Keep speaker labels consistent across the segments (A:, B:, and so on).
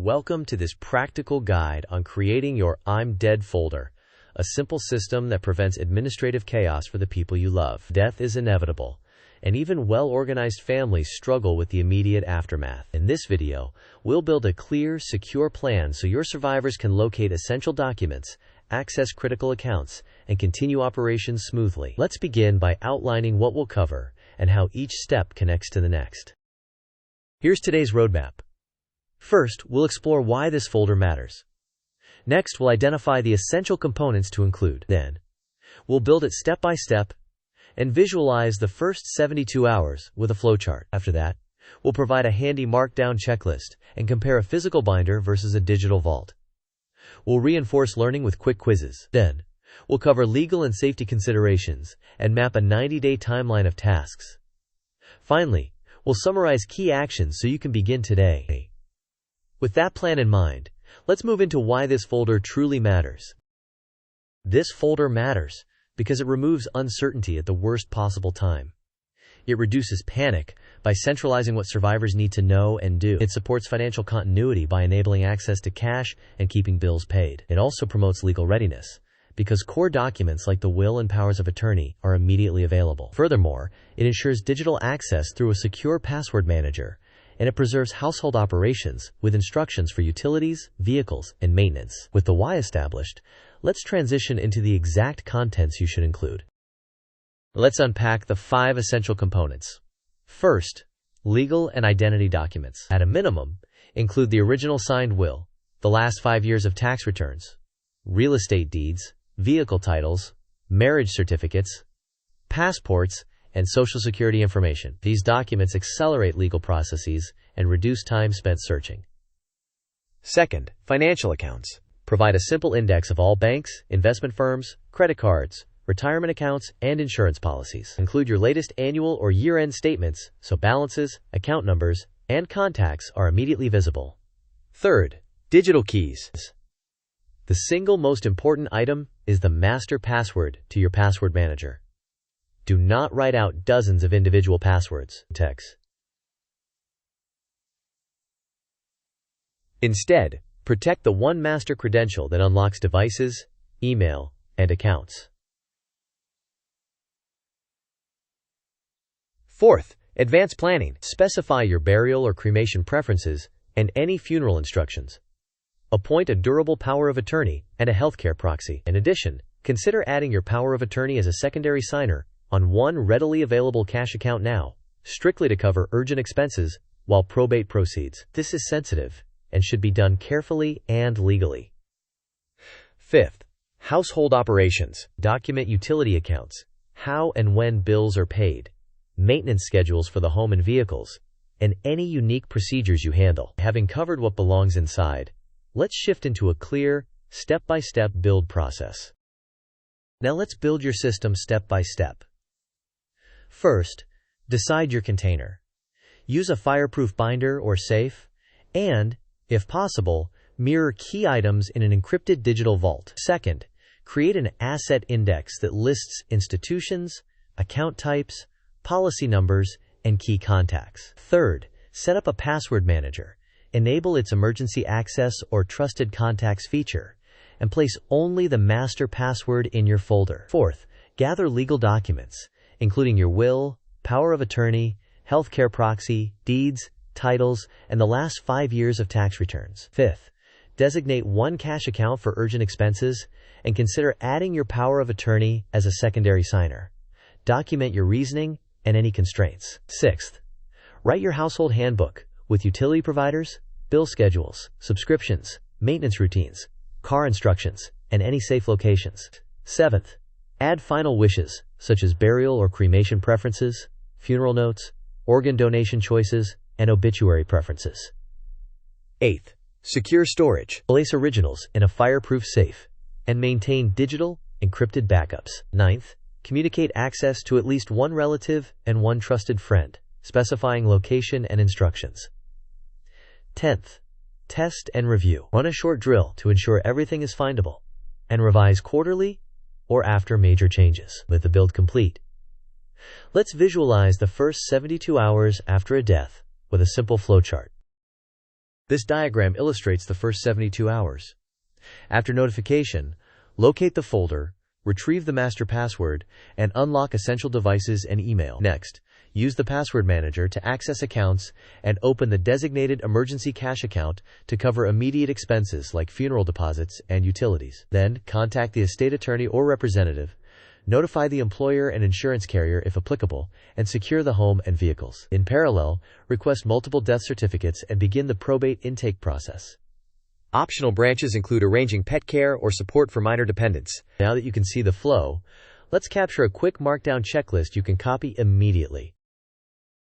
A: Welcome to this practical guide on creating your I'm Dead folder, a simple system that prevents administrative chaos for the people you love. Death is inevitable, and even well-organized families struggle with the immediate aftermath. In this video, we'll build a clear, secure plan so your survivors can locate essential documents, access critical accounts, and continue operations smoothly. Let's begin by outlining what we'll cover and how each step connects to the next. Here's today's roadmap. First, we'll explore why this folder matters. Next, we'll identify the essential components to include. Then, we'll build it step by step and visualize the first 72 hours with a flowchart. After that, we'll provide a handy markdown checklist and compare a physical binder versus a digital vault. We'll reinforce learning with quick quizzes. Then, we'll cover legal and safety considerations and map a 90-day timeline of tasks. Finally, we'll summarize key actions so you can begin today. With that plan in mind, let's move into why this folder truly matters. This folder matters because it removes uncertainty at the worst possible time. It reduces panic by centralizing what survivors need to know and do. It supports financial continuity by enabling access to cash and keeping bills paid. It also promotes legal readiness because core documents like the will and powers of attorney are immediately available. Furthermore, it ensures digital access through a secure password manager, and it preserves household operations with instructions for utilities, vehicles, and maintenance. With the why established, let's transition into the exact contents you should include. Let's unpack the 5 essential components. First, legal and identity documents. At a minimum, include the original signed will, the last 5 years of tax returns, real estate deeds, vehicle titles, marriage certificates, passports, and Social Security information. These documents accelerate legal processes and reduce time spent searching. Second, financial accounts. Provide a simple index of all banks, investment firms, credit cards, retirement accounts, and insurance policies. Include your latest annual or year-end statements so balances, account numbers, and contacts are immediately visible. Third, digital keys. The single most important item is the master password to your password manager. Do not write out dozens of individual passwords. Instead, protect the one master credential that unlocks devices, email, and accounts. Fourth, advanced planning. Specify your burial or cremation preferences and any funeral instructions. Appoint a durable power of attorney and a healthcare proxy. In addition, consider adding your power of attorney as a secondary signer on one readily available cash account now, strictly to cover urgent expenses while probate proceeds. This is sensitive and should be done carefully and legally. Fifth, household operations. Document utility accounts, how and when bills are paid, maintenance schedules for the home and vehicles, and any unique procedures you handle. Having covered what belongs inside, let's shift into a clear, step-by-step build process. Now let's build your system step by step. First, decide your container. Use a fireproof binder or safe, and, if possible, mirror key items in an encrypted digital vault. Second, create an asset index that lists institutions, account types, policy numbers, and key contacts. Third, set up a password manager. Enable its emergency access or trusted contacts feature, and place only the master password in your folder. Fourth, gather legal documents, including your will, power of attorney, healthcare proxy, deeds, titles, and the last 5 years of tax returns. Fifth, designate one cash account for urgent expenses and consider adding your power of attorney as a secondary signer. Document your reasoning and any constraints. Sixth, write your household handbook with utility providers, bill schedules, subscriptions, maintenance routines, car instructions, and any safe locations. Seventh, add final wishes, such as burial or cremation preferences, funeral notes, organ donation choices, and obituary preferences. Eighth, secure storage. Place originals in a fireproof safe and maintain digital, encrypted backups. Ninth, communicate access to at least one relative and one trusted friend, specifying location and instructions. 10th, test and review. Run a short drill to ensure everything is findable, and revise quarterly or after major changes. With the build complete, let's visualize the first 72 hours after a death with a simple flowchart. This diagram illustrates the first 72 hours. After notification, locate the folder, retrieve the master password, and unlock essential devices and email. Next, use the password manager to access accounts and open the designated emergency cash account to cover immediate expenses like funeral deposits and utilities. Then, contact the estate attorney or representative, notify the employer and insurance carrier if applicable, and secure the home and vehicles. In parallel, request multiple death certificates and begin the probate intake process. Optional branches include arranging pet care or support for minor dependents. Now that you can see the flow, let's capture a quick markdown checklist you can copy immediately.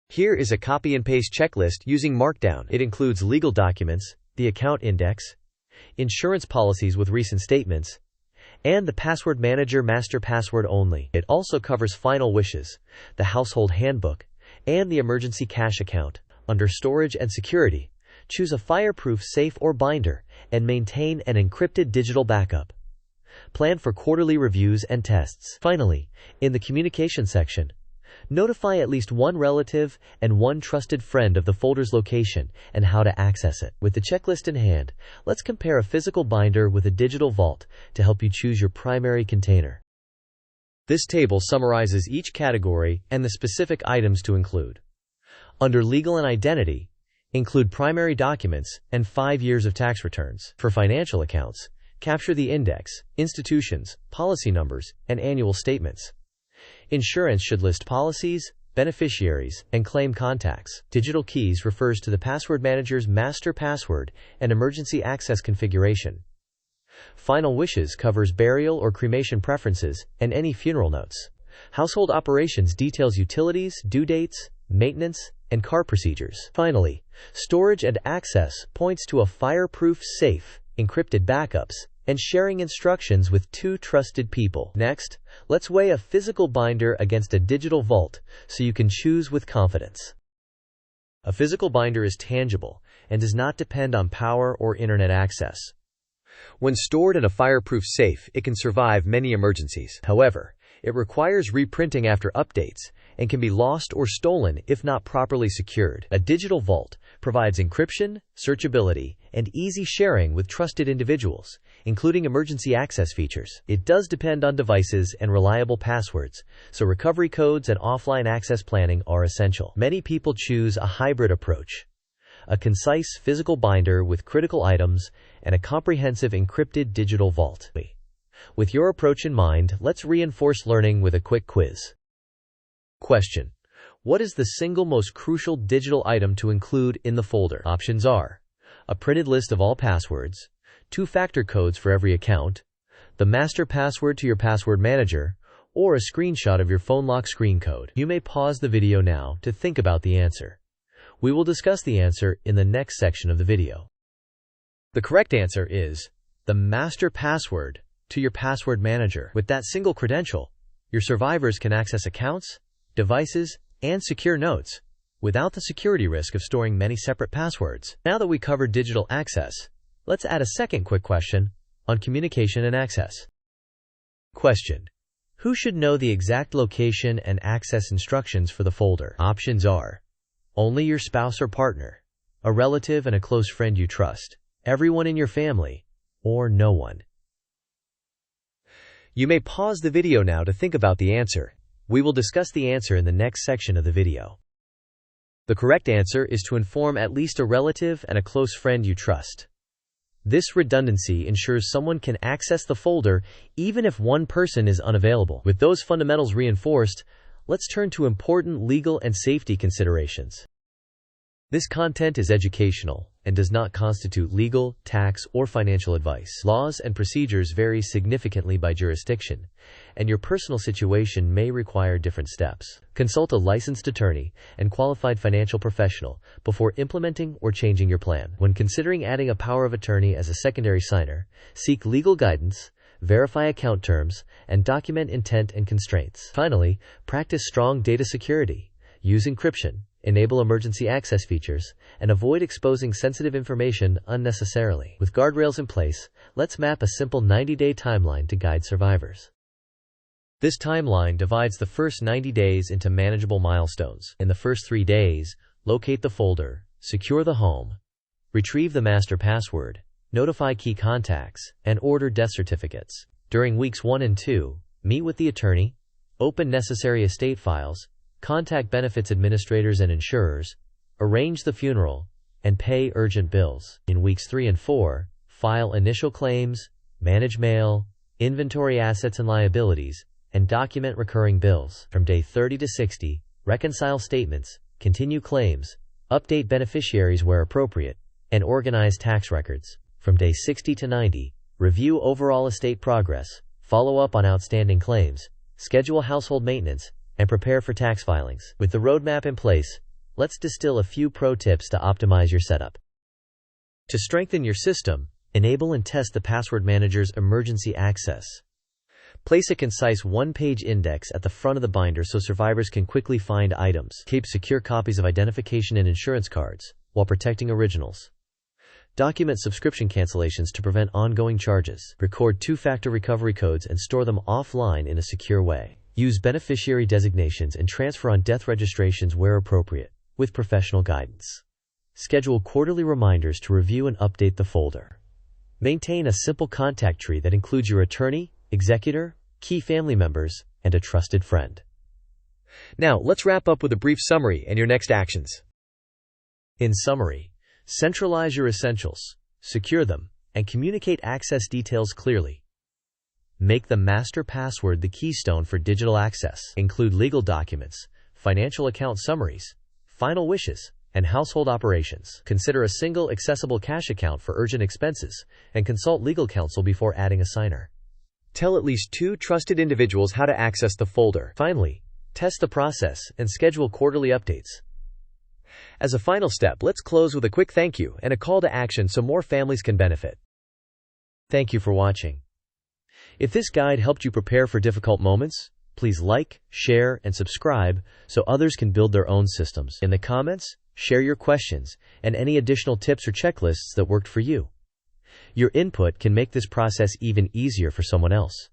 A: Here is a copy and paste checklist using Markdown. It includes legal documents, the account index, insurance policies with recent statements, and the password manager master password only. It also covers final wishes, the household handbook, and the emergency cash account. Under storage and security, choose a fireproof safe or binder and maintain an encrypted digital backup. Plan for quarterly reviews and tests. Finally, in the communication section, notify at least one relative and one trusted friend of the folder's location and how to access it. With the checklist in hand, let's compare a physical binder with a digital vault to help you choose your primary container. This table summarizes each category and the specific items to include. Under legal and identity, include primary documents and 5 years of tax returns. For financial accounts, capture the index, institutions, policy numbers, and annual statements. Insurance should list policies, beneficiaries, and claim contacts. Digital keys refers to the password manager's master password and emergency access configuration. Final wishes covers burial or cremation preferences and any funeral notes. Household operations details utilities, due dates, maintenance, and car procedures. Finally, storage and access points to a fireproof safe, encrypted backups, and sharing instructions with 2 trusted people. Next, let's weigh a physical binder against a digital vault so you can choose with confidence. A physical binder is tangible and does not depend on power or internet access. When stored in a fireproof safe, it can survive many emergencies. However, it requires reprinting after updates and can be lost or stolen if not properly secured. A digital vault provides encryption, searchability, and easy sharing with trusted individuals, including emergency access features. It does depend on devices and reliable passwords, so recovery codes and offline access planning are essential. Many people choose a hybrid approach: a concise physical binder with critical items and a comprehensive encrypted digital vault. With your approach in mind, let's reinforce learning with a quick quiz. Question: what is the single most crucial digital item to include in the folder? Options are: a printed list of all passwords, 2-factor codes for every account, the master password to your password manager, or a screenshot of your phone lock screen code. You may pause the video now to think about the answer. We will discuss the answer in the next section of the video. The correct answer is the master password to your password manager. With that single credential, your survivors can access accounts, devices, and secure notes without the security risk of storing many separate passwords. Now that we covered digital access, let's add a second quick question on communication and access. Question: who should know the exact location and access instructions for the folder? Options are: only your spouse or partner, a relative and a close friend you trust, everyone in your family, or no one. You may pause the video now to think about the answer. We will discuss the answer in the next section of the video. The correct answer is to inform at least a relative and a close friend you trust. This redundancy ensures someone can access the folder even if one person is unavailable. With those fundamentals reinforced, let's turn to important legal and safety considerations. This content is educational and does not constitute legal, tax, or financial advice. Laws and procedures vary significantly by jurisdiction, and your personal situation may require different steps. Consult a licensed attorney and qualified financial professional before implementing or changing your plan. When considering adding a power of attorney as a secondary signer, seek legal guidance, verify account terms, and document intent and constraints. Finally, practice strong data security. Use encryption, enable emergency access features, and avoid exposing sensitive information unnecessarily. With guardrails in place, let's map a simple 90-day timeline to guide survivors. This timeline divides the first 90 days into manageable milestones. In the first 3 days, locate the folder, secure the home, retrieve the master password, notify key contacts, and order death certificates. During weeks 1 and 2, meet with the attorney, open necessary estate files, contact benefits administrators and insurers, arrange the funeral, and pay urgent bills. In weeks 3 and 4, file initial claims, manage mail, inventory assets and liabilities, and document recurring bills. From day 30 to 60, reconcile statements, continue claims, update beneficiaries where appropriate, and organize tax records. From day 60 to 90, review overall estate progress, follow up on outstanding claims, schedule household maintenance, and prepare for tax filings. With the roadmap in place, let's distill a few pro tips to optimize your setup. To strengthen your system, enable and test the Password Manager's emergency access. Place a concise one-page index at the front of the binder so survivors can quickly find items. Keep secure copies of identification and insurance cards, while protecting originals. Document subscription cancellations to prevent ongoing charges. Record two-factor recovery codes and store them offline in a secure way. Use beneficiary designations and transfer on death registrations where appropriate, with professional guidance. Schedule quarterly reminders to review and update the folder. Maintain a simple contact tree that includes your attorney, executor, key family members, and a trusted friend.
B: Now, let's wrap up with a brief summary and your next actions.
A: In summary, centralize your essentials, secure them, and communicate access details clearly. Make the master password the keystone for digital access. Include legal documents, financial account summaries, final wishes, and household operations. Consider a single accessible cash account for urgent expenses, and consult legal counsel before adding a signer.
B: Tell at least 2 trusted individuals how to access the folder.
A: Finally, test the process and schedule quarterly updates.
B: As a final step, let's close with a quick thank you and a call to action so more families can benefit.
A: Thank you for watching. If this guide helped you prepare for difficult moments, please like, share, and subscribe so others can build their own systems. In the comments, share your questions and any additional tips or checklists that worked for you. Your input can make this process even easier for someone else.